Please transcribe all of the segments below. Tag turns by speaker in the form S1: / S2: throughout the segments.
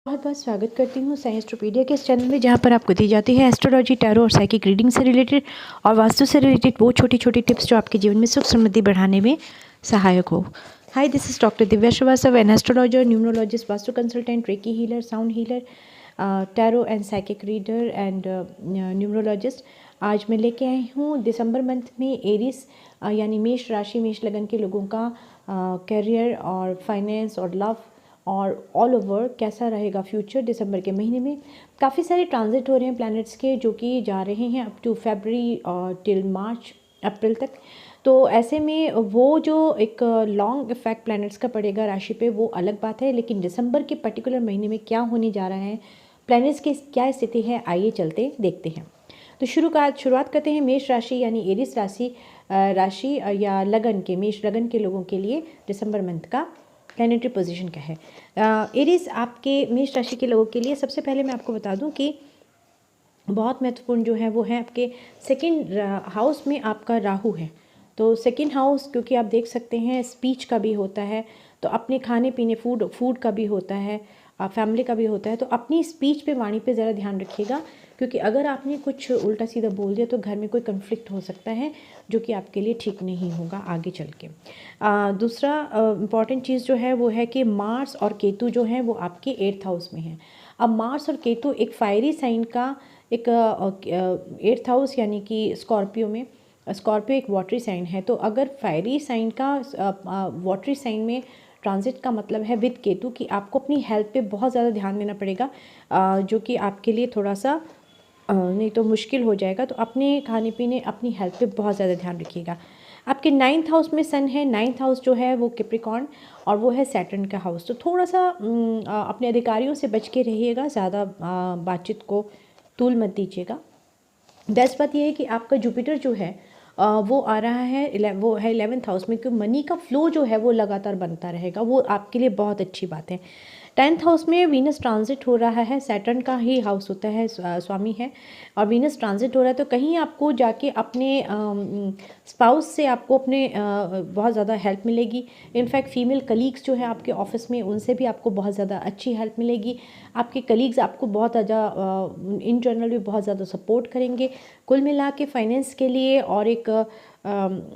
S1: बहुत बहुत स्वागत करती हूँ साइंसट्रोपीडिया के इस चैनल में, जहाँ पर आपको दी जाती है एस्ट्रोलॉजी, टैरो और साइकिक रीडिंग से रिलेटेड और वास्तु से रिलेटेड वो छोटी छोटी टिप्स जो आपके जीवन में सुख समृद्धि बढ़ाने में सहायक हो। Hi, this is doctor Divya Srivastava, an astrologer, numerologist, vastu consultant, reiki healer, sound healer, tarot and psychic reader and numerologist. आज मैं लेके आई हूँ दिसंबर मंथ में एरीज यानी मेष राशि, मेष लगन के लोगों का करियर और फाइनेंस और लव और ऑल ओवर कैसा रहेगा फ्यूचर दिसंबर के महीने में। काफ़ी सारे ट्रांजिट हो रहे हैं प्लैनेट्स के, जो कि जा रहे हैं अप टू फरवरी और टिल मार्च अप्रैल तक। तो ऐसे में वो जो एक लॉन्ग इफेक्ट प्लैनेट्स का पड़ेगा राशि पे वो अलग बात है, लेकिन दिसंबर के पर्टिकुलर महीने में क्या होने जा रहा है, प्लैनेट्स की क्या स्थिति है, आइए चलते देखते हैं। तो शुरुआत करते हैं मेष राशि यानी एरिस राशि या लगन के, मेष लगन के लोगों के लिए दिसंबर मंथ का प्लैनेटरी पोजीशन क्या है। एरीज आपके मेष राशि के लोगों के लिए सबसे पहले मैं आपको बता दूं कि बहुत महत्वपूर्ण जो है वो है आपके सेकंड हाउस में आपका राहु है। तो सेकंड हाउस, क्योंकि आप देख सकते हैं स्पीच का भी होता है, तो अपने खाने पीने फूड का भी होता है, फैमिली का भी होता है। तो अपनी स्पीच पे, वाणी पे ज़रा ध्यान रखिएगा, क्योंकि अगर आपने कुछ उल्टा सीधा बोल दिया तो घर में कोई कन्फ्लिक्ट हो सकता है, जो कि आपके लिए ठीक नहीं होगा आगे चल के। दूसरा इम्पॉर्टेंट चीज़ जो है वो है कि मार्स और केतु जो है वो आपके 8th हाउस में है। अब मार्स और केतु एक फायरी साइन का, एक 8th हाउस यानी कि स्कॉर्पियो में, स्कॉर्पियो एक वाटरी साइन है। तो अगर फायरी साइन का वाटरी साइन में ट्रांजिट का मतलब है विद केतु कि आपको अपनी हेल्थ पे बहुत ज़्यादा ध्यान देना पड़ेगा, जो कि आपके लिए थोड़ा सा नहीं तो मुश्किल हो जाएगा। तो अपने खाने पीने, अपनी हेल्थ पे बहुत ज़्यादा ध्यान रखिएगा। आपके 9th हाउस में सन है। 9th हाउस जो है वो कैप्रिकॉर्न और वो है सैटर्न का हाउस। तो थोड़ा सा अपने अधिकारियों से बच के रहिएगा, ज़्यादा बातचीत को तूल मत दीजिएगा। बेस्ट बात यह है कि आपका जुपिटर जो है वो आ रहा है, वो है 11th हाउस में, क्योंकि मनी का फ्लो जो है वो लगातार बनता रहेगा, वो आपके लिए बहुत अच्छी बात है। 10th हाउस में वीनस ट्रांजिट हो रहा है, सैटर्न का ही हाउस होता है, स्वामी है, और वीनस ट्रांजिट हो रहा है। तो कहीं आपको जाके अपने स्पाउस से आपको अपने बहुत ज़्यादा हेल्प मिलेगी। इनफैक्ट फीमेल कलीग्स जो है आपके ऑफिस में, उनसे भी आपको बहुत ज़्यादा अच्छी हेल्प मिलेगी। आपके कलीग्स आपको बहुत ज़्यादा इन जनरल भी बहुत ज़्यादा सपोर्ट करेंगे। कुल मिला के फाइनेंस के लिए और एक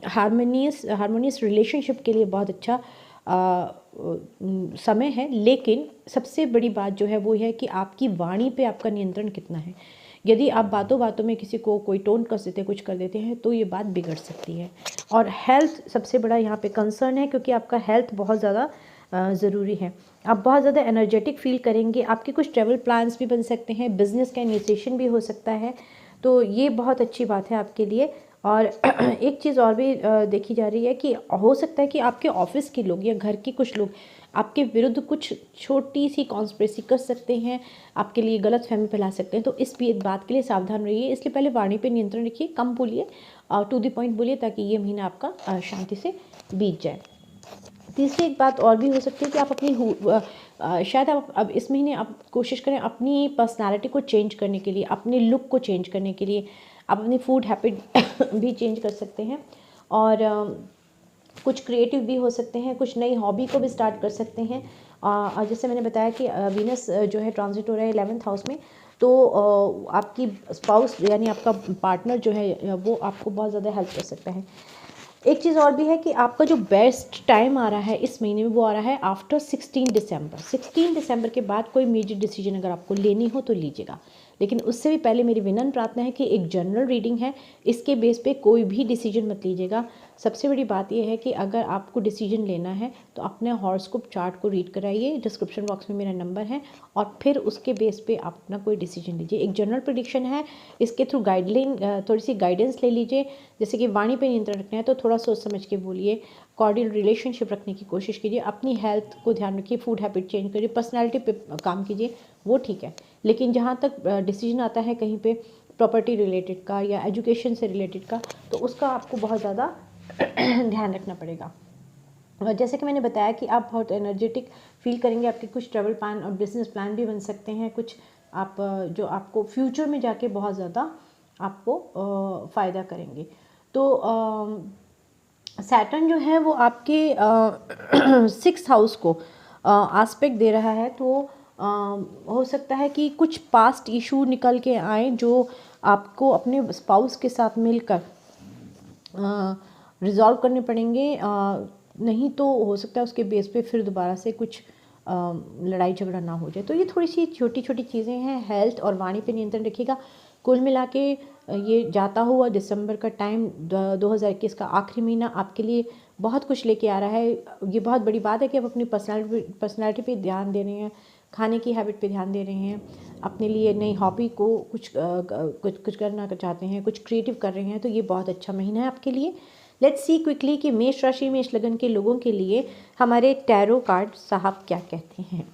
S1: हारमोनियस रिलेशनशिप के लिए बहुत अच्छा समय है। लेकिन सबसे बड़ी बात जो है वो है कि आपकी वाणी पे आपका नियंत्रण कितना है। यदि आप बातों बातों में किसी को कोई टोन कर देते हैं, कुछ कर देते हैं, तो ये बात बिगड़ सकती है। और हेल्थ सबसे बड़ा यहाँ पे कंसर्न है, क्योंकि आपका हेल्थ बहुत ज़्यादा ज़रूरी है। आप बहुत ज़्यादा एनर्जेटिक फील करेंगे। आपके कुछ ट्रैवल प्लान्स भी बन सकते हैं, बिजनेस का इनिशिएशन भी हो सकता है। तो ये बहुत अच्छी बात है आपके लिए। और एक चीज़ और भी देखी जा रही है कि हो सकता है कि आपके ऑफिस के लोग या घर के कुछ लोग आपके विरुद्ध कुछ छोटी सी कॉन्स्पिरेसी कर सकते हैं, आपके लिए गलत फहमी फैला सकते हैं। तो इस बात के लिए सावधान रहिए। इसलिए पहले वाणी पे नियंत्रण रखिए, कम बोलिए, टू द पॉइंट बोलिए, ताकि ये महीना आपका शांति से बीत जाए। तीसरी एक बात और भी हो सकती है कि आप अपनी शायद आप अब इस महीने आप कोशिश करें अपनी पर्सनालिटी को चेंज करने के लिए, अपने लुक को चेंज करने के लिए। आप अपनी फूड हैबिट भी चेंज कर सकते हैं, और कुछ क्रिएटिव भी हो सकते हैं, कुछ नई हॉबी को भी स्टार्ट कर सकते हैं। जैसे मैंने बताया कि वीनस जो है ट्रांजिट हो रहा है 11th हाउस में, तो आपकी स्पाउस यानी आपका पार्टनर जो है वो आपको बहुत ज़्यादा हेल्प कर सकता है। एक चीज़ और भी है कि आपका जो बेस्ट टाइम आ रहा है इस महीने में, वो आ रहा है आफ्टर 16 दिसंबर। 16 दिसंबर के बाद कोई मेजर डिसीजन अगर आपको लेनी हो तो लीजिएगा, लेकिन उससे भी पहले मेरी विनम्र प्रार्थना है कि एक जनरल रीडिंग है, इसके बेस पे कोई भी डिसीजन मत लीजिएगा। सबसे बड़ी बात यह है कि अगर आपको डिसीजन लेना है तो अपने हॉरोस्कोप चार्ट को रीड कराइए, डिस्क्रिप्शन बॉक्स में मेरा नंबर है, और फिर उसके बेस पे आप अपना कोई डिसीजन लीजिए। एक जनरल प्रेडिक्शन है, इसके थ्रू गाइडलाइन, थोड़ी सी गाइडेंस ले लीजिए। जैसे कि वाणी पे नियंत्रण रखना है तो थोड़ा सोच समझ के बोलिए, कॉर्डियल रिलेशनशिप रखने की कोशिश कीजिए, अपनी हेल्थ को ध्यान रखिए, फूड हैबिट चेंज करिए, पर्सनैलिटी पे काम कीजिए, वो ठीक है। लेकिन जहाँ तक डिसीजन आता है कहीं पे प्रॉपर्टी रिलेटेड का या एजुकेशन से रिलेटेड का, तो उसका आपको बहुत ज़्यादा ध्यान रखना पड़ेगा। और जैसे कि मैंने बताया कि आप बहुत एनर्जेटिक फील करेंगे, आपके कुछ ट्रैवल प्लान और बिजनेस प्लान भी बन सकते हैं, कुछ आप जो आपको फ्यूचर में जाके बहुत ज़्यादा आपको फ़ायदा करेंगे। तो सैटर्न जो है वो आपके 6th हाउस को आस्पेक्ट दे रहा है। तो हो सकता है कि कुछ पास्ट इशू निकल के आए जो आपको अपने स्पाउस के साथ मिलकर रिज़ॉल्व करने पड़ेंगे, नहीं तो हो सकता है उसके बेस पे फिर दोबारा से कुछ लड़ाई झगड़ा ना हो जाए। तो ये थोड़ी सी छोटी छोटी चीज़ें हैं। हेल्थ और वाणी पे नियंत्रण रखिएगा। कुल मिला के ये जाता हुआ दिसंबर का टाइम 2021 का आखिरी महीना आपके लिए बहुत कुछ लेके आ रहा है। ये बहुत बड़ी बात है कि आप अपनी पर्सनालिटी पे ध्यान दे रहे हैं, खाने की हैबिट पे ध्यान दे रहे हैं, अपने लिए नई हॉबी को कुछ करना चाहते हैं, कुछ क्रिएटिव कर रहे हैं। तो ये बहुत अच्छा महीना है आपके लिए। लेट्स सी क्विकली कि मेष राशि मेष लगन के लोगों के लिए हमारे टैरो कार्ड साहब क्या कहते हैं।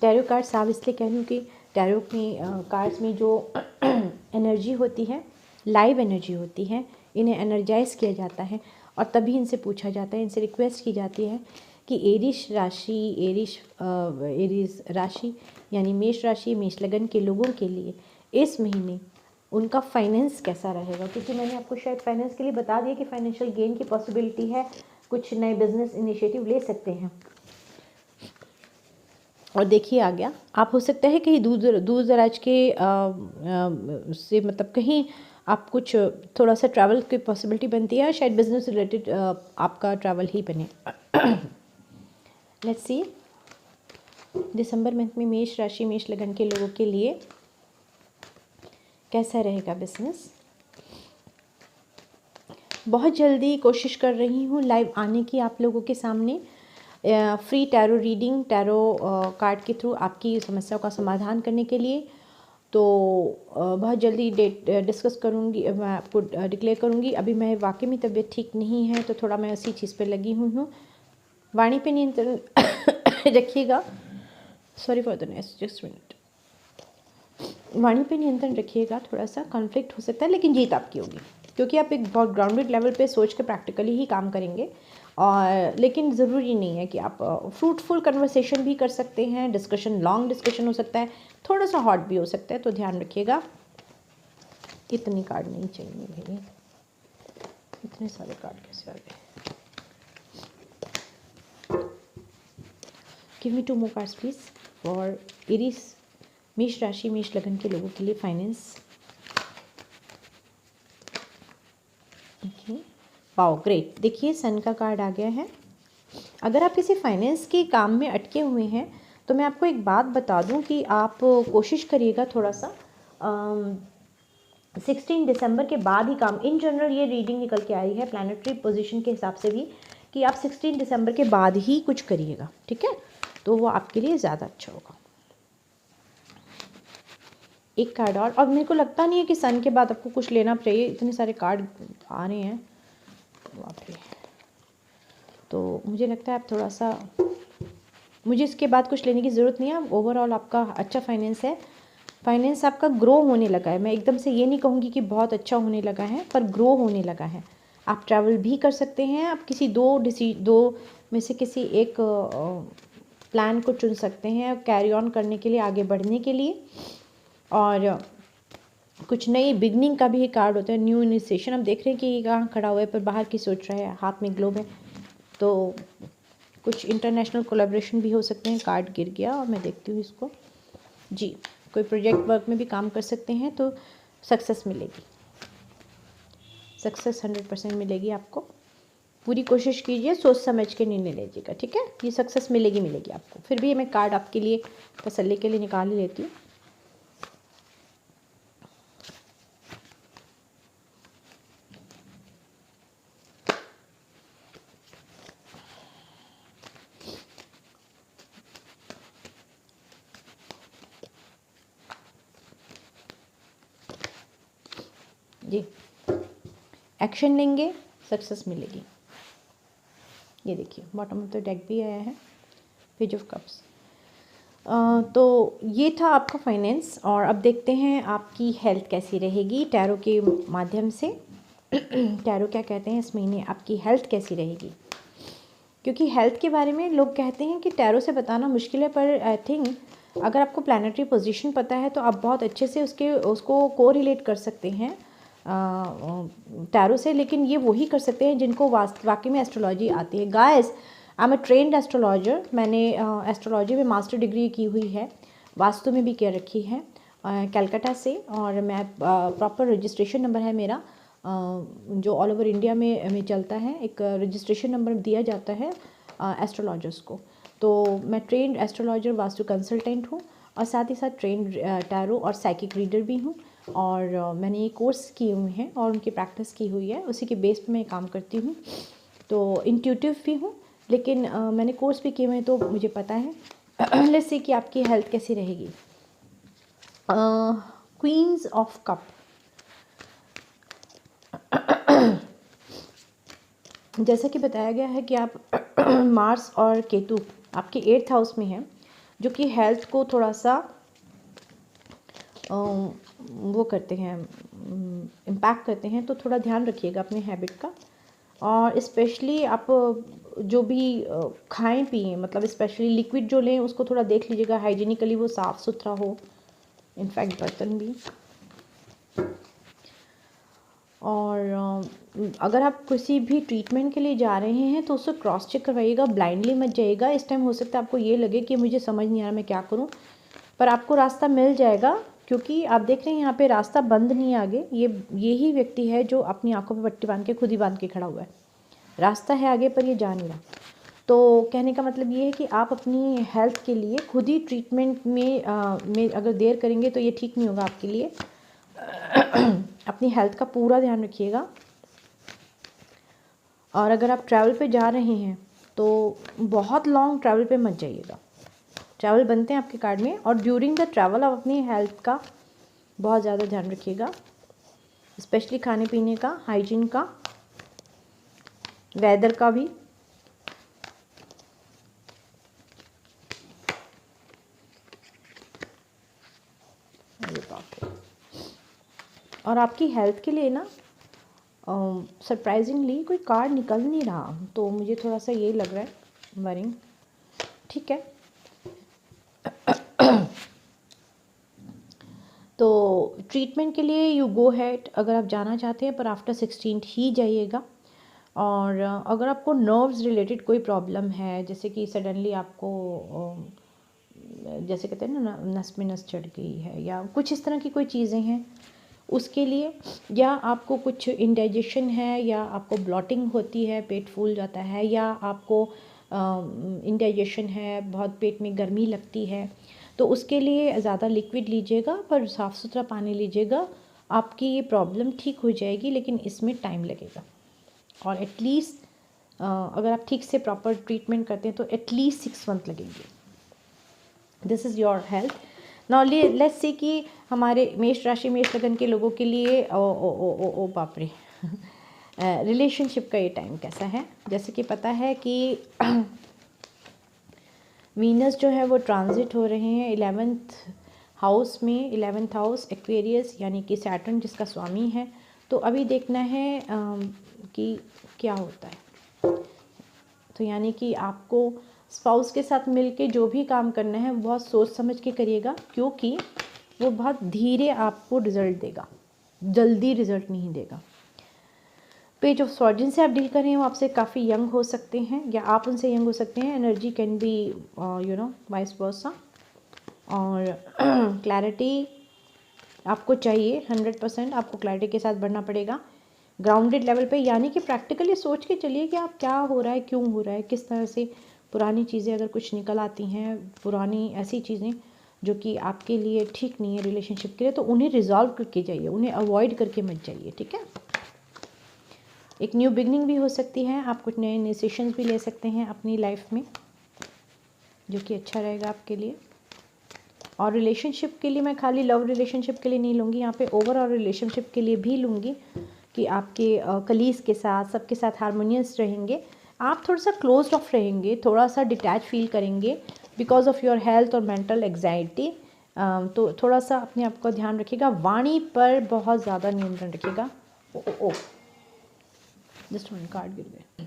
S1: टैरो कार्ड साहब इसलिए कह लूँ कि टैरो में कार्ड्स में जो एनर्जी होती है, लाइव एनर्जी होती है, इन्हें एनर्जाइज किया जाता है और तभी इनसे पूछा जाता है, इनसे रिक्वेस्ट की जाती है कि एरीज राशि यानी मेष राशि मेष लगन के लोगों के लिए इस महीने उनका फाइनेंस कैसा रहेगा। क्योंकि मैंने आपको शायद फाइनेंस के लिए बता दिया कि फाइनेंशियल गेन की पॉसिबिलिटी है, कुछ नए बिजनेस इनिशिएटिव ले सकते हैं। और देखिए आ गया, आप हो सकता है कहीं दूर दराज के से मतलब कहीं आप कुछ थोड़ा सा ट्रैवल की पॉसिबिलिटी बनती है, शायद बिजनेस रिलेटेड आपका ट्रैवल ही बने। लेट्स सी दिसंबर मंथ में मेष राशि मेष लगन के लोगों के लिए कैसा रहेगा बिजनेस। बहुत जल्दी कोशिश कर रही हूँ लाइव आने की आप लोगों के सामने, free tarot reading, tarot card के थ्रू आपकी समस्याओं का समाधान करने के लिए। तो बहुत जल्दी डेट डिस्कस करूँगी, मैं आपको डिक्लेयर करूँगी। अभी मैं वाकई में तबीयत ठीक नहीं है तो थोड़ा मैं उसी चीज़ पे लगी हुई हूँ। वाणी पे नियंत्रण रखिएगा। Sorry for the next just minute. वाणी पे नियंत्रण रखिएगा। थोड़ा सा कॉन्फ्लिक्ट हो सकता है लेकिन जीत आपकी होगी, क्योंकि आप एक बहुत ग्राउंडेड लेवल पे सोच के प्रैक्टिकली ही काम करेंगे। और लेकिन ज़रूरी नहीं है कि आप फ्रूटफुल कन्वर्सेशन भी कर सकते हैं, डिस्कशन लॉन्ग डिस्कशन हो सकता है, थोड़ा सा हॉट भी हो सकता है, तो ध्यान रखिएगा। इतनी कार्ड नहीं चाहिए भाई, इतने सारे कार्ड कैसे आ गए। Give me 2 more cards please for Aries मेष राशि मेष लगन के लोगों के लिए फाइनेंस। Okay, wow great. देखिए सन का कार्ड आ गया है। अगर आप किसी फाइनेंस के काम में अटके हुए हैं तो मैं आपको एक बात बता दूं कि आप कोशिश करिएगा थोड़ा सा 16 दिसंबर के बाद ही काम, इन जनरल ये रीडिंग निकल के आई है प्लानिटरी पोजीशन के हिसाब से भी, कि आप 16 दिसंबर के बाद ही कुछ करिएगा, ठीक है, तो वो आपके लिए ज़्यादा अच्छा होगा। एक कार्ड और मेरे को लगता नहीं है कि सन के बाद आपको कुछ लेना चाहिए, इतने सारे कार्ड आ रहे हैं बाप रे। तो मुझे लगता है आप थोड़ा सा, मुझे इसके बाद कुछ लेने की ज़रूरत नहीं है। ओवरऑल आपका अच्छा फाइनेंस है, फाइनेंस आपका ग्रो होने लगा है। मैं एकदम से ये नहीं कहूँगी कि बहुत अच्छा होने लगा है, पर ग्रो होने लगा है। आप ट्रैवल भी कर सकते हैं, आप किसी दो में से किसी एक प्लान को चुन सकते हैं कैरी ऑन करने के लिए, आगे बढ़ने के लिए। और कुछ नई बिगनिंग का भी एक कार्ड होता है, न्यू इनिशिएशन। हम देख रहे हैं कि ये कहाँ खड़ा हुआ है पर बाहर की सोच रहा है, हाथ में ग्लोब है, तो कुछ इंटरनेशनल कोलैबोरेशन भी हो सकते हैं। कार्ड गिर गया और मैं देखती हूँ इसको जी। कोई प्रोजेक्ट वर्क में भी काम कर सकते हैं तो सक्सेस मिलेगी, सक्सेस 100% मिलेगी आपको। पूरी कोशिश कीजिए, सोच समझ के निर्णय लीजिएगा, ठीक है। ये सक्सेस मिलेगी आपको। फिर भी मैं कार्ड आपके लिए तसल्ली के लिए निकाल ही लेती हूँ। जी, एक्शन लेंगे, सक्सेस मिलेगी। ये देखिए बॉटम ऑफ द डेक भी आया है, पेज ऑफ कप्स। तो ये था आपका फाइनेंस। और अब देखते हैं आपकी हेल्थ कैसी रहेगी टैरो के माध्यम से। टैरो क्या कहते हैं इस महीने आपकी हेल्थ कैसी रहेगी, क्योंकि हेल्थ के बारे में लोग कहते हैं कि टैरो से बताना मुश्किल है, पर आई थिंक अगर आपको प्लानिटरी पोजीशन पता है तो आप बहुत अच्छे से उसको कोरिलेट कर सकते हैं टैरो से। लेकिन ये वही कर सकते हैं जिनको वाकई में एस्ट्रोलॉजी आती है। Guys, I am a trend astrologer. मैंने एस्ट्रोलॉजी में मास्टर डिग्री की हुई है वास्तु में भी केयर रखी है कलकत्ता से। और मैं प्रॉपर रजिस्ट्रेशन नंबर है मेरा जो ऑल ओवर इंडिया में चलता है। एक रजिस्ट्रेशन नंबर दिया जाता है एस्ट्रोलॉजर्स को। तो मैं ट्रेंड एस्ट्रोलॉजर वास्तु कंसल्टेंट हूँ और साथ ही साथ ट्रेंड टैरो और साइकिक रीडर भी हूँ। और मैंने ये कोर्स किए हुए हैं और उनकी प्रैक्टिस की हुई है, उसी के बेस पे मैं काम करती हूँ। तो इंट्यूटिव भी हूँ, लेकिन मैंने कोर्स भी किए हुए हैं तो मुझे पता है। लेट्स सी कि आपकी हेल्थ कैसी रहेगी। क्वींस ऑफ कप, जैसा कि बताया गया है कि आप मार्स और केतु आपके 8th हाउस में हैं, जो कि हेल्थ को थोड़ा सा वो करते हैं, इम्पैक्ट करते हैं। तो थोड़ा ध्यान रखिएगा अपने हैबिट का। और स्पेशली आप जो भी खाएं पिएं, मतलब स्पेशली लिक्विड जो लें उसको थोड़ा देख लीजिएगा हाइजीनिकली वो साफ़ सुथरा हो, इनफैक्ट बर्तन भी। और अगर आप किसी भी ट्रीटमेंट के लिए जा रहे हैं तो उसको क्रॉस चेक करवाइएगा, ब्लाइंडली मत जाइएगा। इस टाइम हो सकता है आपको ये लगे कि मुझे समझ नहीं आ रहा मैं क्या करूं, पर आपको रास्ता मिल जाएगा, क्योंकि आप देख रहे हैं यहाँ पे रास्ता बंद नहीं है आगे। यही व्यक्ति है जो अपनी आंखों पे पट्टी बांध के खुद ही बांध के खड़ा हुआ है। रास्ता है आगे पर ये जा नहीं रहा। तो कहने का मतलब ये है कि आप अपनी हेल्थ के लिए खुद ही ट्रीटमेंट में अगर देर करेंगे तो ये ठीक नहीं होगा आपके लिए। अपनी हेल्थ का पूरा ध्यान रखिएगा। और अगर आप ट्रैवल पे जा रहे हैं तो बहुत लॉन्ग ट्रैवल पे मत जाइएगा। ट्रैवल बनते हैं आपके कार्ड में, और ड्यूरिंग द ट्रैवल आप अपनी हेल्थ का बहुत ज़्यादा ध्यान रखिएगा, स्पेशली खाने पीने का, हाइजीन का, वेदर का भी। और आपकी हेल्थ के लिए ना सरप्राइजिंगली कोई कार्ड निकल नहीं रहा, तो मुझे थोड़ा सा ये लग रहा है वरिंग। ठीक है, तो ट्रीटमेंट के लिए यू गो हैड अगर आप जाना चाहते हैं, पर आफ्टर 16 ही जाइएगा। और अगर आपको नर्व्स रिलेटेड कोई प्रॉब्लम है, जैसे कि सडनली आपको जैसे कहते हैं ना नस में नस चढ़ गई है या कुछ इस तरह की कोई चीज़ें हैं, उसके लिए, या आपको कुछ इंडाइजेशन है, या आपको ब्लॉटिंग होती है, पेट फूल जाता है, या आपको इंडाइजेशन है, बहुत पेट में गर्मी लगती है, तो उसके लिए ज़्यादा लिक्विड लीजिएगा, पर साफ़ सुथरा पानी लीजिएगा। आपकी ये प्रॉब्लम ठीक हो जाएगी, लेकिन इसमें टाइम लगेगा। और एटलीस्ट अगर आप ठीक से प्रॉपर ट्रीटमेंट करते हैं तो एटलीस्ट 6 मंथ लगेंगे। This is your health. Now let's see कि हमारे मेष राशि मेष लगन के लोगों के लिए ओ बाप रे रिलेशनशिप का ये टाइम कैसा है। जैसे कि पता है कि वीनस जो है वो ट्रांजिट हो रहे हैं 11th हाउस में। 11th हाउस एक्वेरियस यानी कि सैटर्न जिसका स्वामी है। तो अभी देखना है कि क्या होता है। तो यानी कि आपको स्पाउस के साथ मिलके जो भी काम करना है बहुत सोच समझ के करिएगा, क्योंकि वो बहुत धीरे आपको रिजल्ट देगा, जल्दी रिजल्ट नहीं देगा। पेज ऑफ स्वॉर्ड जिनसे आप डील कर रहे हैं वो आपसे काफ़ी यंग हो सकते हैं, या आप उनसे यंग हो सकते हैं। Energy can be vice versa. और क्लैरिटी आपको चाहिए 100%, आपको क्लैरिटी के साथ बढ़ना पड़ेगा ग्राउंडेड लेवल पे, यानी कि प्रैक्टिकली सोच के चलिए कि आप क्या हो रहा है, क्यों हो रहा है, किस तरह से पुरानी चीज़ें अगर कुछ निकल आती हैं, पुरानी ऐसी चीज़ें जो कि आपके लिए ठीक नहीं है रिलेशनशिप के लिए, तो उन्हें रिजॉल्व करके जाइए, उन्हें अवॉइड करके मत जाइए। ठीक है, एक न्यू बिगनिंग भी हो सकती है, आप कुछ नए डिसीजंस भी ले सकते हैं अपनी लाइफ में, जो कि अच्छा रहेगा आपके लिए। और रिलेशनशिप के लिए मैं खाली लव रिलेशनशिप के लिए नहीं लूँगी, यहाँ पे ओवरऑल रिलेशनशिप के लिए भी लूँगी कि आपके कलीग्स के साथ, सबके साथ हारमोनियस रहेंगे, आप थोड़ा सा क्लोज ऑफ रहेंगे, थोड़ा सा डिटैच फील करेंगे बिकॉज ऑफ योर हेल्थ और मेंटल एग्जाइटी। तो थोड़ा सा अपने आप का ध्यान रखिएगा, वाणी पर बहुत ज़्यादा नियंत्रण रखिएगा। ओ जस्ट वन कार्ड गिर गए,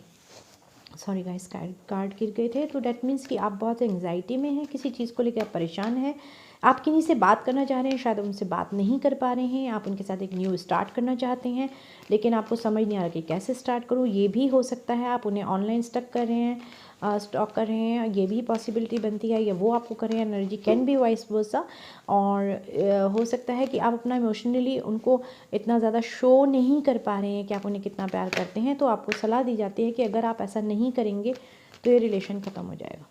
S1: सॉरी गाइस, कार्ड गिर गए थे। तो डैट मीन्स कि आप बहुत एंग्जाइटी में हैं, किसी चीज़ को लेकर आप परेशान हैं, आप किन्हीं से बात करना चाह रहे हैं, शायद उनसे बात नहीं कर पा रहे हैं, आप उनके साथ एक न्यू स्टार्ट करना चाहते हैं, लेकिन आपको समझ नहीं आ रहा कि कैसे स्टार्ट करूँ। ये भी हो सकता है आप उन्हें ऑनलाइन स्टक कर रहे हैं, स्टॉक कर रहे हैं, ये भी पॉसिबिलिटी बनती है, या वो आपको कर रहे हैं। Energy can be vice versa. और हो सकता है कि आप अपना इमोशनली उनको इतना ज़्यादा शो नहीं कर पा रहे हैं कि आप उन्हें कितना प्यार करते हैं, तो आपको सलाह दी जाती है कि अगर आप ऐसा नहीं करेंगे तो ये रिलेशन ख़त्म हो जाएगा।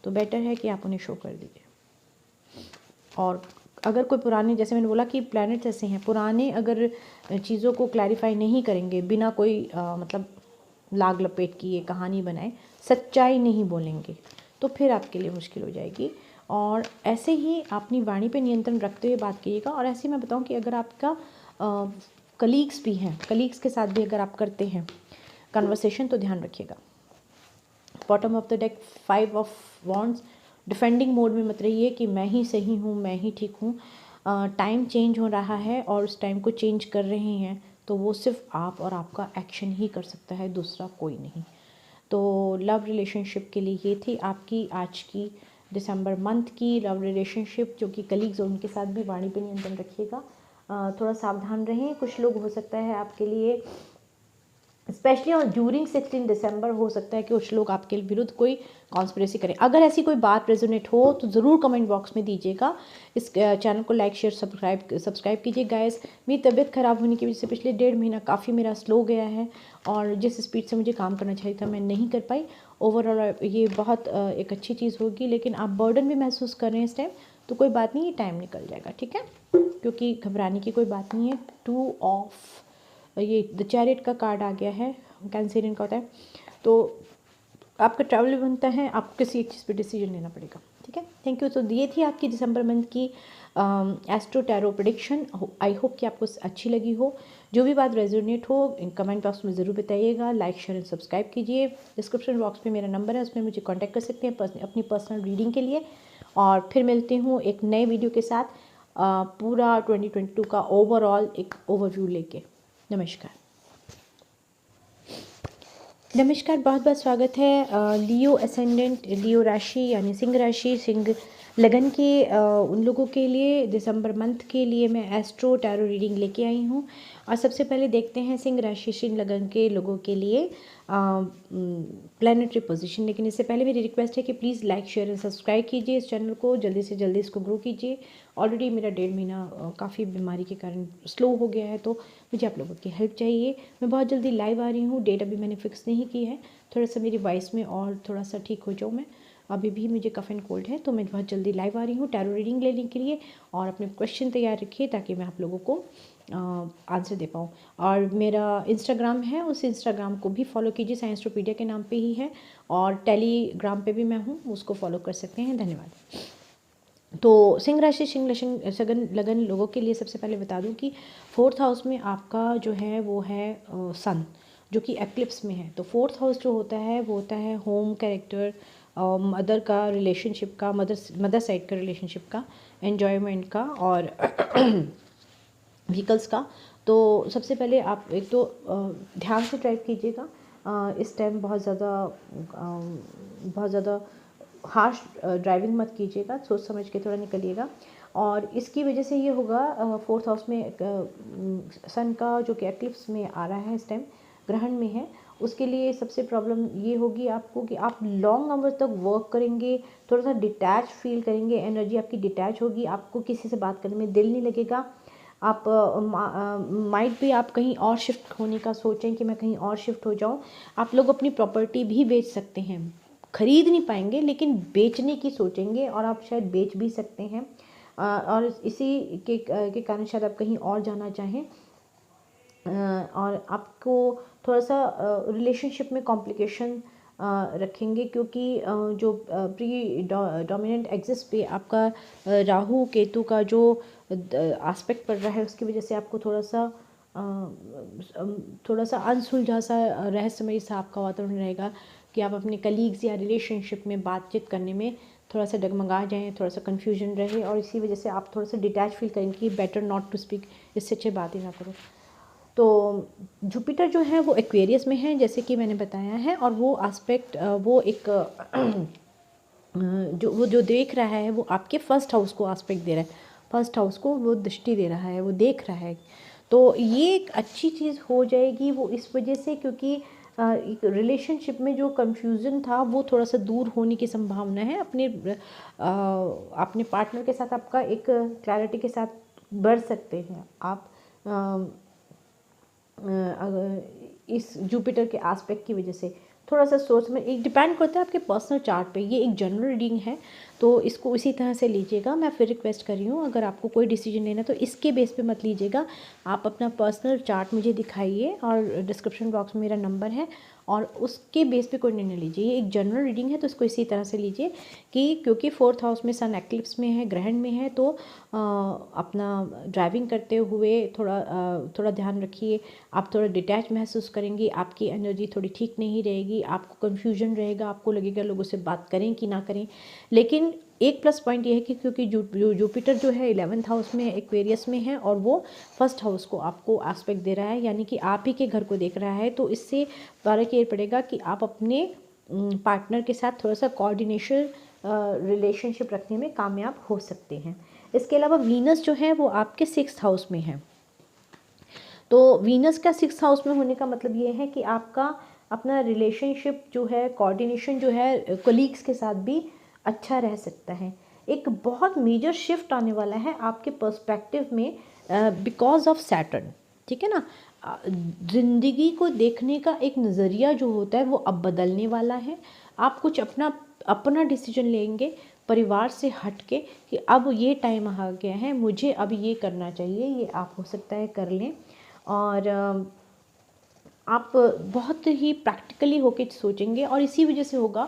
S1: तो बेटर है कि आप उन्हें शो कर दीजिए। और अगर कोई पुराने, जैसे मैंने बोला कि प्लैनेट्स ऐसे हैं, पुराने अगर चीज़ों को क्लैरिफाई नहीं करेंगे, बिना कोई मतलब लाग लपेट की ये कहानी बनाए, सच्चाई नहीं बोलेंगे, तो फिर आपके लिए मुश्किल हो जाएगी। और ऐसे ही अपनी वाणी पे नियंत्रण रखते हुए बात कीजिएगा। और ऐसे मैं बताऊं कि अगर आपका कलीग्स भी हैं, कलीग्स के साथ भी अगर आप करते हैं कन्वर्सेशन, तो ध्यान रखिएगा। Bottom of the deck 5 of wands, defending mode में मत रहिए कि मैं ही सही हूँ, मैं ही ठीक हूँ। टाइम चेंज हो रहा है और उस टाइम को चेंज कर रहे हैं, तो वो सिर्फ आप और आपका एक्शन ही कर सकता है, दूसरा कोई नहीं। तो लव रिलेशनशिप के लिए ये थी आपकी आज की दिसंबर मंथ की लव रिलेशनशिप। जो कि कलीग्स और उनके साथ भी वाणी पे नियंत्रण रखिएगा, थोड़ा सावधान रहें। कुछ लोग हो सकता है आपके लिए, स्पेशली और ड्यूरिंग 16 दिसंबर, हो सकता है कि कुछ लोग आपके विरुद्ध कोई कॉन्स्पिरेसी करें। अगर ऐसी कोई बात रेजोनेट हो तो ज़रूर कमेंट बॉक्स में दीजिएगा। इस चैनल को लाइक शेयर सब्सक्राइब कीजिए गाइस। मेरी तबीयत ख़राब होने की वजह से पिछले 1.5 महीना काफ़ी मेरा स्लो गया है, और जिस स्पीड से मुझे काम करना चाहिए था मैं नहीं कर पाई। ओवरऑल ये बहुत एक अच्छी चीज़ होगी, लेकिन आप बर्डन भी महसूस कर रहे हैं इस टाइम, तो कोई बात नहीं, ये टाइम निकल जाएगा, ठीक है, क्योंकि घबराने की कोई बात नहीं है। 2 ऑफ ये द चैरियट का कार्ड आ गया है, कैंसरियन का होता है, तो आपका ट्रैवल बनता है, आपको किसी एक चीज़ पे डिसीजन लेना पड़ेगा, ठीक है। Thank you. तो ये थी आपकी दिसंबर मंथ की astro tarot prediction. I hope कि आपको अच्छी लगी हो। जो भी बात रेजोनेट हो कमेंट बॉक्स में ज़रूर बताइएगा। लाइक शेयर एंड सब्सक्राइब कीजिए। डिस्क्रिप्शन बॉक्स में मेरा नंबर है, उसमें मुझे कॉन्टैक्ट कर सकते हैं अपनी पर्सनल रीडिंग के लिए। और फिर मिलती हूँ एक नए वीडियो के साथ, पूरा 2022 का ओवरऑल एक ओवरव्यू लेके। नमस्कार। नमस्कार, बहुत बहुत स्वागत है लियो असेंडेंट, लियो राशि यानी सिंह राशि, सिंह लगन के उन लोगों के लिए दिसंबर मंथ के लिए मैं एस्ट्रो टैरो रीडिंग लेके आई हूँ। और सबसे पहले देखते हैं सिंह राशि सिंह लगन के लोगों के लिए प्लैनेटरी पोजीशन। लेकिन इससे पहले मेरी रिक्वेस्ट है कि please like share and subscribe कीजिए इस चैनल को, जल्दी से जल्दी इसको ग्रो कीजिए। ऑलरेडी मेरा 1.5 महीना काफ़ी बीमारी के कारण स्लो हो गया है, तो मुझे आप लोगों की हेल्प चाहिए। मैं बहुत जल्दी लाइव आ रही हूँ, डेट अभी मैंने फिक्स नहीं की है, थोड़ा सा मेरी वॉइस में और थोड़ा सा ठीक हो जाऊँ मैं। अभी भी मुझे कफ एंड कोल्ड है, तो मैं बहुत जल्दी लाइव आ रही हूँ टैरो रीडिंग लेने के लिए। और अपने क्वेश्चन तैयार रखिए ताकि मैं आप लोगों को आंसर दे पाऊँ। और मेरा इंस्टाग्राम है, उस इंस्टाग्राम को भी फॉलो कीजिए, साइंसट्रोपीडिया के नाम पे ही है। और टेलीग्राम पे भी मैं हूँ, उसको फॉलो कर सकते हैं। धन्यवाद। तो सिंह राशि सिंह सगन लगन लोगों के लिए सबसे पहले बता दूं कि 4th हाउस में आपका जो है वो है सन, जो कि एक्लिप्स में है। तो 4th हाउस जो होता है वो होता है होम, कैरेक्टर, मदर का रिलेशनशिप का, मदर साइड का रिलेशनशिप का, एन्जॉयमेंट का, और व्हीकल्स का। तो सबसे पहले आप एक तो ध्यान से ड्राइव कीजिएगा। इस टाइम बहुत ज़्यादा हार्श ड्राइविंग मत कीजिएगा, सोच समझ के थोड़ा निकलिएगा। और इसकी वजह से ये होगा 4th हाउस में सन का जो कि एक्लिप्स में आ रहा है इस टाइम, ग्रहण में है, उसके लिए सबसे प्रॉब्लम ये होगी आपको कि आप लॉन्ग आवर्स तक वर्क करेंगे, थोड़ा सा डिटैच फील करेंगे, एनर्जी आपकी डिटैच होगी, आपको किसी से बात करने में दिल नहीं लगेगा। आप माइट भी आप कहीं और शिफ्ट होने का सोचें कि मैं कहीं और शिफ्ट हो जाऊं। आप लोग अपनी प्रॉपर्टी भी बेच सकते हैं, खरीद नहीं पाएंगे लेकिन बेचने की सोचेंगे, और आप शायद बेच भी सकते हैं। और इसी के कारण शायद आप कहीं और जाना चाहें। और आपको थोड़ा सा रिलेशनशिप में कॉम्प्लिकेशन रखेंगे, क्योंकि जो प्री डोमिनेंट एक्सिस पे आपका राहु केतु का जो एस्पेक्ट पड़ रहा है, उसकी वजह से आपको थोड़ा सा अनसुलझा सा रहस्यमय सा आपका वातावरण रहेगा कि आप अपने कलीग्स या रिलेशनशिप में बातचीत करने में थोड़ा सा डगमगा जाएँ, थोड़ा सा कन्फ्यूजन रहे, और इसी वजह से आप थोड़ा सा डिटैच फील करेंगे कि बेटर नॉट टू स्पीक, इससे अच्छी बात ही ना करो। तो जुपिटर जो है वो एक्वेरियस में है, जैसे कि मैंने बताया है, और वो एस्पेक्ट वो एक जो देख रहा है वो आपके फर्स्ट हाउस को एस्पेक्ट दे रहा है, फर्स्ट हाउस को वो दृष्टि दे रहा है, वो देख रहा है। तो ये एक अच्छी चीज़ हो जाएगी वो इस वजह से, क्योंकि एक रिलेशनशिप में जो कंफ्यूजन था वो थोड़ा सा दूर होने की संभावना है। अपने पार्टनर के साथ आपका एक क्लैरिटी के साथ बढ़ सकते हैं आप इस जुपिटर के एस्पेक्ट की वजह से। थोड़ा सा सोच में एक डिपेंड करता है आपके पर्सनल चार्ट पे। ये एक जनरल रीडिंग है तो इसको इसी तरह से लीजिएगा। मैं फिर रिक्वेस्ट कर रही हूँ, अगर आपको कोई डिसीजन लेना तो इसके बेस पे मत लीजिएगा, आप अपना पर्सनल चार्ट मुझे दिखाइए और डिस्क्रिप्शन बॉक्स में मेरा नंबर है और उसके बेस पे कोई निर्णय लीजिए। ये एक जनरल रीडिंग है तो इसको इसी तरह से लीजिए कि क्योंकि 4th हाउस में सन एक्लिप्स में है, ग्रहण में है, तो अपना ड्राइविंग करते हुए थोड़ा ध्यान रखिए। आप थोड़ा डिटैच महसूस करेंगी, आपकी एनर्जी थोड़ी ठीक नहीं रहेगी, आपको कन्फ्यूजन रहेगा, आपको लगेगा लोगों से बात करें कि ना करें। लेकिन एक प्लस पॉइंट ये है कि क्योंकि जुपिटर जो है 11th हाउस में एक्वेरियस में है और वो 1st हाउस को आपको एस्पेक्ट दे रहा है, यानी कि आप ही के घर को देख रहा है। तो इससे फर्क ये पड़ेगा कि आप अपने पार्टनर के साथ थोड़ा सा कोऑर्डिनेशन रिलेशनशिप रखने में कामयाब हो सकते हैं। इसके अलावा वीनस जो है वो आपके 6th हाउस में है। तो वीनस का 6th हाउस में होने का मतलब ये है कि आपका अपना रिलेशनशिप जो है, कोऑर्डिनेशन जो है कलीग्स के साथ भी अच्छा रह सकता है। एक बहुत मेजर शिफ्ट आने वाला है आपके पर्सपेक्टिव में बिकॉज ऑफ सैटर्न, ठीक है ना। ज़िंदगी को देखने का एक नज़रिया जो होता है वो अब बदलने वाला है। आप कुछ अपना डिसीजन लेंगे परिवार से हट के कि अब ये टाइम आ गया है, मुझे अब ये करना चाहिए, ये आप हो सकता है कर लें। और आप बहुत ही प्रैक्टिकली होके सोचेंगे और इसी वजह से होगा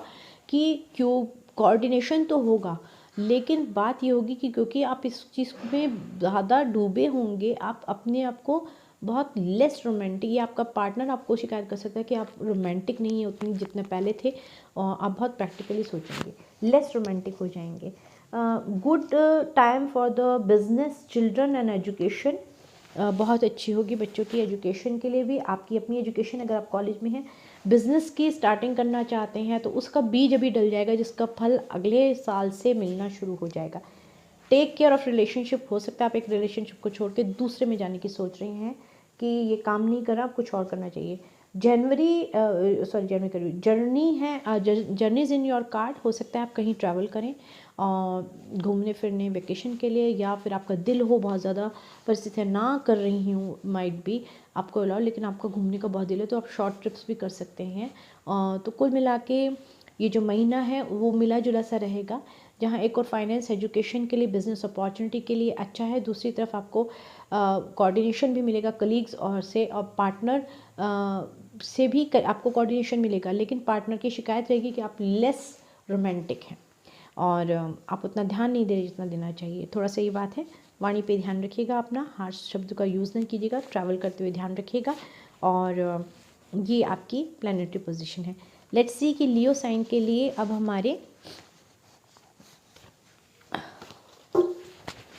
S1: कि क्यों कोऑर्डिनेशन तो होगा, लेकिन बात ये होगी कि क्योंकि आप इस चीज़ में ज़्यादा डूबे होंगे, आप अपने आप को बहुत लेस रोमांटिक, या आपका पार्टनर आपको शिकायत कर सकता है कि आप रोमांटिक नहीं है उतनी जितने पहले थे, और आप बहुत प्रैक्टिकली सोचेंगे, लेस रोमांटिक हो जाएंगे। Good time for the business, children and education बहुत अच्छी होगी बच्चों की एजुकेशन के लिए भी। आपकी अपनी एजुकेशन, अगर आप कॉलेज में हैं, बिज़नेस की स्टार्टिंग करना चाहते हैं तो उसका बीज अभी डल जाएगा जिसका फल अगले साल से मिलना शुरू हो जाएगा। टेक केयर ऑफ़ रिलेशनशिप, हो सकता है आप एक रिलेशनशिप को छोड़ के दूसरे में जाने की सोच रही हैं कि ये काम नहीं कर रहा, कुछ और करना चाहिए। जर्नी है, जर्नीज इन योर कार्ड, हो सकता है आप कहीं ट्रैवल करें घूमने फिरने वेकेशन के लिए, या फिर आपका दिल हो बहुत ज़्यादा, परिस्थितियाँ ना कर रही हूँ माइट भी आपको अलाउ, लेकिन आपका घूमने का बहुत दिल है तो आप शॉर्ट ट्रिप्स भी कर सकते हैं। तो कुल मिला के ये जो महीना है वो मिला जुला सा रहेगा, जहाँ एक और फाइनेंस, एजुकेशन के लिए, बिजनेस अपॉर्चुनिटी के लिए अच्छा है। दूसरी तरफ आपको कोऑर्डिनेशन भी मिलेगा कलीग्स और से, और पार्टनर से भी आपको कोऑर्डिनेशन मिलेगा, लेकिन पार्टनर की शिकायत रहेगी कि आप लेस रोमांटिक हैं और आप उतना ध्यान नहीं दे रहे जितना देना चाहिए। थोड़ा सा ये बात है, वाणी पे ध्यान रखिएगा, अपना हार्श शब्द का यूज़ नहीं कीजिएगा, ट्रैवल करते हुए ध्यान रखिएगा। और ये आपकी प्लैनेटरी पोजीशन है। लेट्स सी कि लियो साइन के लिए अब हमारे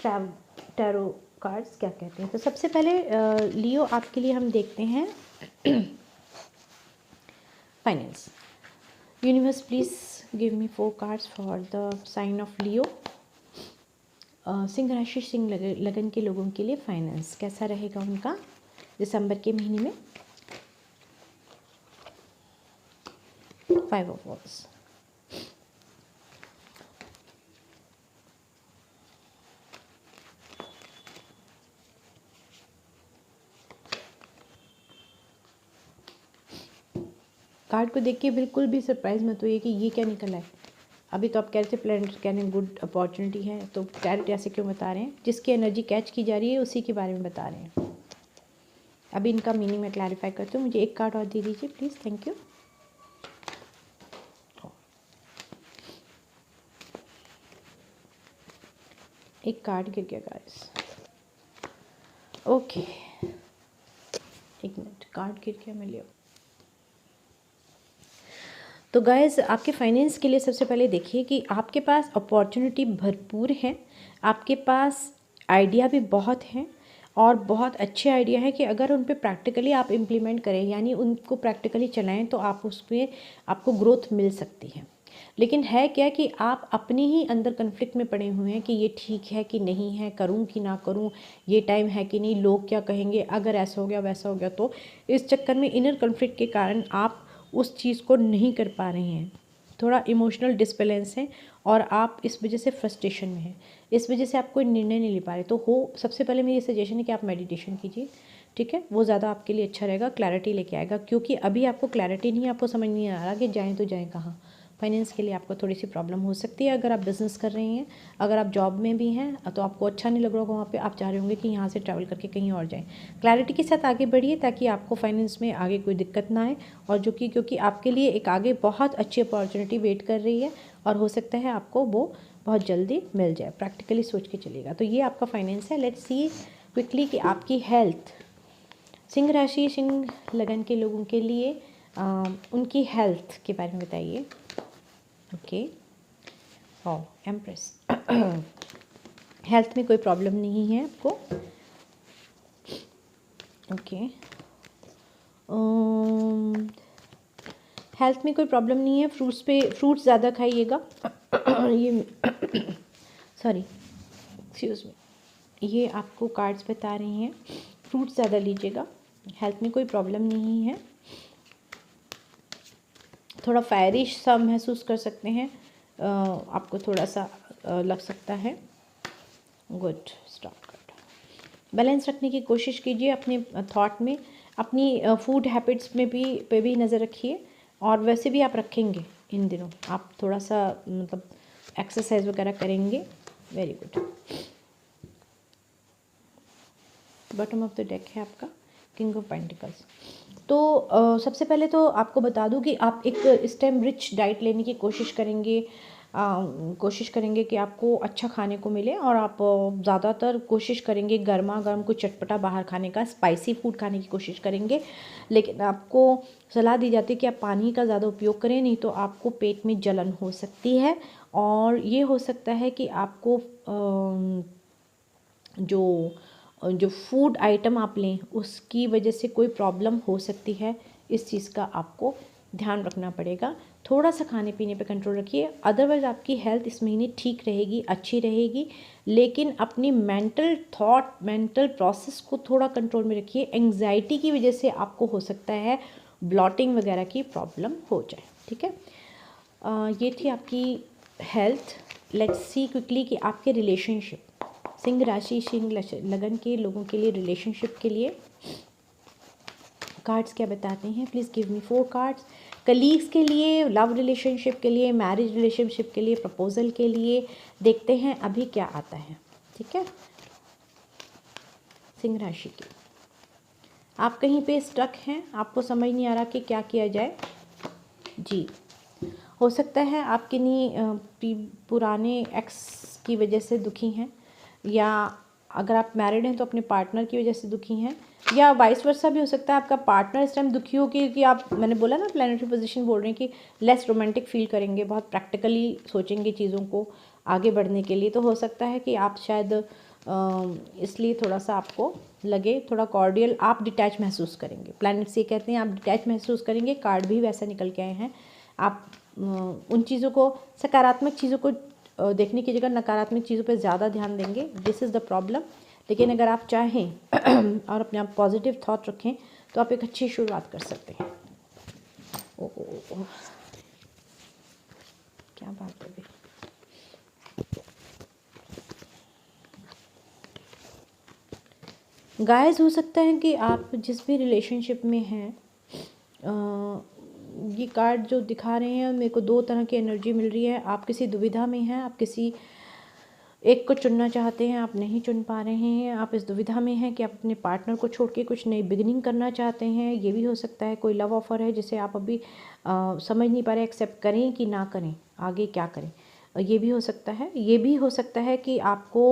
S1: टैरो कार्ड्स क्या कहते हैं। तो सबसे पहले लियो आपके लिए हम देखते हैं finance. Universe please give me 4 cards for the sign of Leo. सिंह राशि, सिंह लगन के लोगों के लिए फाइनेंस कैसा रहेगा उनका दिसंबर के महीने में। 5 ऑफ वॉन्ड्स, कार्ड को देख के बिल्कुल भी सरप्राइज मत होइए कि ये क्या निकला है। अभी तो आप कह रहे थे प्लैनेट कहने गुड अपॉर्चुनिटी है, तो क्लैरिटी ऐसे क्यों बता रहे हैं। जिसकी एनर्जी कैच की जा रही है उसी के बारे में बता रहे हैं। अभी इनका मीनिंग मैं क्लैरिफाई करती हूँ। मुझे एक कार्ड और दे दीजिए प्लीज़, थैंक यू। एक कार्ड गिर गया गाइस, ओके एक मिनट, कार्ड गिर गया, मैं लियो। तो गाइस आपके फाइनेंस के लिए सबसे पहले देखिए कि आपके पास अपॉर्चुनिटी भरपूर है, आपके पास आइडिया भी बहुत हैं और बहुत अच्छे आइडिया है कि अगर उन पे प्रैक्टिकली आप इम्प्लीमेंट करें, यानी उनको प्रैक्टिकली चलाएं, तो आप उसमें आपको ग्रोथ मिल सकती है। लेकिन है क्या कि आप अपने ही अंदर कन्फ्लिक्ट में पड़े हुए हैं कि ये ठीक है कि नहीं है, करूं कि ना करूं, ये टाइम है कि नहीं, लोग क्या कहेंगे, अगर ऐसा हो गया वैसा हो गया। तो इस चक्कर में इनर कन्फ्लिक्ट के कारण आप उस चीज़ को नहीं कर पा रहे हैं, थोड़ा इमोशनल डिसबैलेंस है और आप इस वजह से फ्रस्ट्रेशन में हैं, इस वजह से आप कोई निर्णय नहीं ले पा रहे। तो सबसे पहले मेरी सजेशन है कि आप मेडिटेशन कीजिए, ठीक है, वो ज़्यादा आपके लिए अच्छा रहेगा, क्लैरिटी लेके आएगा। क्योंकि अभी आपको क्लैरिटी नहीं है, आपको समझ नहीं आ रहा कि जाएँ तो जाएँ कहाँ। फाइनेंस के लिए आपको थोड़ी सी प्रॉब्लम हो सकती है अगर आप बिज़नेस कर रही हैं। अगर आप जॉब में भी हैं तो आपको अच्छा नहीं लग रहा होगा वहाँ पे, आप चाह रहे होंगे कि यहाँ से ट्रैवल करके कहीं और जाएं। क्लैरिटी के साथ आगे बढ़िए ताकि आपको फाइनेंस में आगे कोई दिक्कत ना आए, और जो कि क्योंकि आपके लिए एक आगे बहुत अच्छी अपॉर्चुनिटी वेट कर रही है और हो सकता है आपको वो बहुत जल्दी मिल जाए। प्रैक्टिकली सोच के चलिएगा। तो ये आपका फाइनेंस है। लेट्स सी क्विकली कि आपकी हेल्थ, सिंह राशि सिंह लगन के लोगों के लिए उनकी हेल्थ के बारे में बताइए। ओके, ओ एम्प्रेस, हेल्थ में कोई प्रॉब्लम नहीं है आपको। ओके, हेल्थ में कोई प्रॉब्लम नहीं है। फ्रूट्स ज़्यादा खाइएगा। ये सॉरी एक्सक्यूज़ मी, ये आपको कार्ड्स बता रही हैं, फ्रूट्स ज़्यादा लीजिएगा। हेल्थ में कोई प्रॉब्लम नहीं है। थोड़ा फायरिश सा महसूस कर सकते हैं, आपको थोड़ा सा लग सकता है। गुड, स्टॉप कर। बैलेंस रखने की कोशिश कीजिए अपने थॉट में, अपनी फूड हैबिट्स में भी पे भी नज़र रखिए। और वैसे भी आप रखेंगे इन दिनों, आप थोड़ा सा मतलब एक्सरसाइज वगैरह करेंगे। Very good. Bottom of the deck है आपका किंग ऑफ पेंटिकल्स। तो सबसे पहले तो आपको बता दूं कि आप एक इस टाइम रिच डाइट लेने की कोशिश करेंगे। कोशिश करेंगे कि आपको अच्छा खाने को मिले, और आप ज़्यादातर कोशिश करेंगे गर्मा गर्म कुछ चटपटा बाहर खाने का, स्पाइसी फूड खाने की कोशिश करेंगे। लेकिन आपको सलाह दी जाती है कि आप पानी का ज़्यादा उपयोग करें, नहीं तो आपको पेट में जलन हो सकती है। और ये हो सकता है कि आपको जो फूड आइटम आप लें उसकी वजह से कोई प्रॉब्लम हो सकती है। इस चीज़ का आपको ध्यान रखना पड़ेगा। थोड़ा सा खाने पीने पे कंट्रोल रखिए, अदरवाइज़ आपकी हेल्थ इस महीने ठीक रहेगी, अच्छी रहेगी। लेकिन अपनी मेंटल प्रोसेस को थोड़ा कंट्रोल में रखिए। एंग्जाइटी की वजह से आपको हो सकता है ब्लॉटिंग वगैरह की प्रॉब्लम हो जाए, ठीक है। ये थी आपकी हेल्थ। लेट्स सी क्विकली कि आपके रिलेशनशिप, सिंह राशि सिंह लगन के लोगों के लिए रिलेशनशिप के लिए कार्ड्स क्या बताते हैं। Please give me 4 cards. Colleagues के लिए, लव रिलेशनशिप के लिए, मैरिज रिलेशनशिप के लिए, प्रपोजल के लिए, देखते हैं अभी क्या आता है, ठीक है। सिंह राशि की, आप कहीं पे स्टक हैं, आपको समझ नहीं आ रहा कि क्या किया जाए। जी, हो सकता है आप किन्हीं पुराने एक्स की वजह से दुखी हैं, या अगर आप मैरिड हैं तो अपने पार्टनर की वजह से दुखी हैं, या वाइस वर्सा भी हो सकता है आपका पार्टनर इस टाइम दुखी हो कि आप, मैंने बोला ना प्लैनेटरी पोजीशन बोल रहे हैं कि लेस रोमांटिक फील करेंगे, बहुत प्रैक्टिकली सोचेंगे चीज़ों को आगे बढ़ने के लिए। तो हो सकता है कि आप शायद इसलिए थोड़ा सा आपको लगे, थोड़ा कॉर्डियल, आप डिटैच महसूस करेंगे। प्लैनेट से कहते हैं आप डिटैच महसूस करेंगे। कार्ड भी वैसा निकल के आए हैं। आप उन चीज़ों को, सकारात्मक चीज़ों को देखने की जगह नकारात्मक चीज़ों पे ज़्यादा ध्यान देंगे। This is the problem. लेकिन अगर आप चाहें और अपने आप पॉजिटिव थॉट रखें तो आप एक अच्छी शुरुआत कर सकते हैं। ओ, क्या बात है। गाइस, हो सकता है कि आप जिस भी रिलेशनशिप में हैं, ये कार्ड जो दिखा रहे हैं मेरे को 2 तरह की एनर्जी मिल रही है। आप किसी दुविधा में हैं, आप किसी एक को चुनना चाहते हैं, आप नहीं चुन पा रहे हैं। आप इस दुविधा में हैं कि आप अपने पार्टनर को छोड़ के कुछ नई बिगिनिंग करना चाहते हैं। ये भी हो सकता है कोई लव ऑफ़र है जिसे आप अभी समझ नहीं पा रहे एक्सेप्ट करें कि ना करें, आगे क्या करें। ये भी हो सकता है। ये भी हो सकता है कि आपको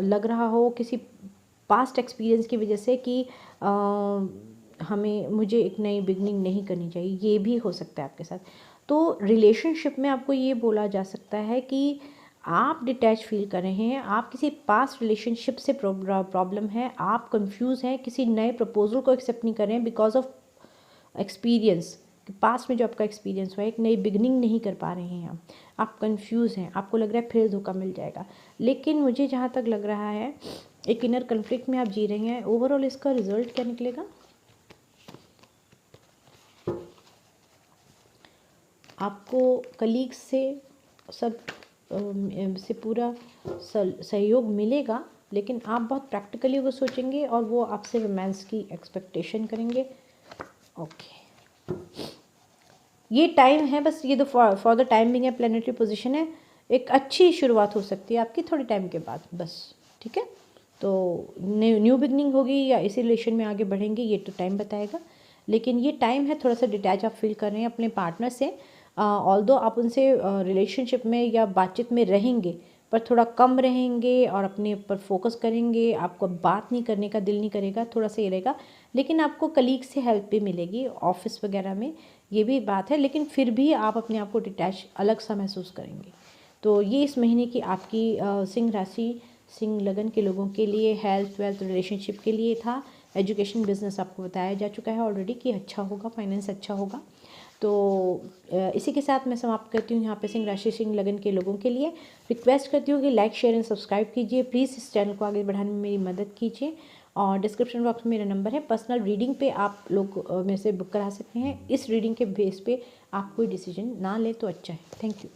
S1: लग रहा हो किसी पास्ट एक्सपीरियंस की वजह से कि मुझे एक नई बिगनिंग नहीं करनी चाहिए। ये भी हो सकता है आपके साथ। तो रिलेशनशिप में आपको ये बोला जा सकता है कि आप डिटैच फील कर रहे हैं, आप किसी पास्ट रिलेशनशिप से प्रॉब्लम है, आप कंफ्यूज हैं, किसी नए प्रपोजल को एक्सेप्ट नहीं कर रहे हैं बिकॉज ऑफ एक्सपीरियंस। कि पास्ट में जो आपका एक्सपीरियंस हुआ है, एक नई बिगनिंग नहीं कर पा रहे हैं आप कंफ्यूज हैं, आपको लग रहा है फिर धोखा मिल जाएगा। लेकिन मुझे जहाँ तक लग रहा है एक इनर कन्फ्लिक्ट में आप जी रहे हैं। ओवरऑल इसका रिजल्ट क्या निकलेगा, आपको कलीग्स से सब से पूरा सहयोग मिलेगा, लेकिन आप बहुत प्रैक्टिकली वो सोचेंगे और वो आपसे रोमांस की एक्सपेक्टेशन करेंगे। ओके, ये टाइम है बस, ये तो फॉर द टाइम बिंग है, प्लानिटरी पोजीशन है, एक अच्छी शुरुआत हो सकती है आपकी थोड़े टाइम के बाद बस। ठीक है, तो न्यू बिगनिंग होगी या इसी रिलेशन में आगे बढ़ेंगे ये तो टाइम बताएगा। लेकिन ये टाइम है थोड़ा सा डिटैच आप फील कर रहे हैं अपने पार्टनर से। ऑल्दो आप उनसे रिलेशनशिप में या बातचीत में रहेंगे पर थोड़ा कम रहेंगे और अपने ऊपर फोकस करेंगे, आपको बात नहीं करने का दिल नहीं करेगा, थोड़ा सा ये रहेगा। लेकिन आपको कलीग से हेल्प भी मिलेगी ऑफिस वगैरह में, ये भी बात है, लेकिन फिर भी आप अपने आप को डिटैच अलग सा महसूस करेंगे। तो ये इस महीने की आपकी सिंह राशि सिंह लगन के लोगों के लिए हेल्थ वेल्थ रिलेशनशिप के लिए था। एजुकेशन बिजनेस आपको बताया जा चुका है ऑलरेडी कि अच्छा होगा, फाइनेंस अच्छा होगा। तो इसी के साथ मैं समाप्त करती हूँ यहाँ पे सिंह राशि सिंह लगन के लोगों के लिए। रिक्वेस्ट करती हूँ कि लाइक शेयर एंड सब्सक्राइब कीजिए, प्लीज़ इस चैनल को आगे बढ़ाने में मेरी मदद कीजिए। और डिस्क्रिप्शन बॉक्स में मेरा नंबर है, पर्सनल रीडिंग पे आप लोग मेरे से बुक करा सकते हैं। इस रीडिंग के बेस पे आप कोई डिसीजन ना ले तो अच्छा है। Thank you.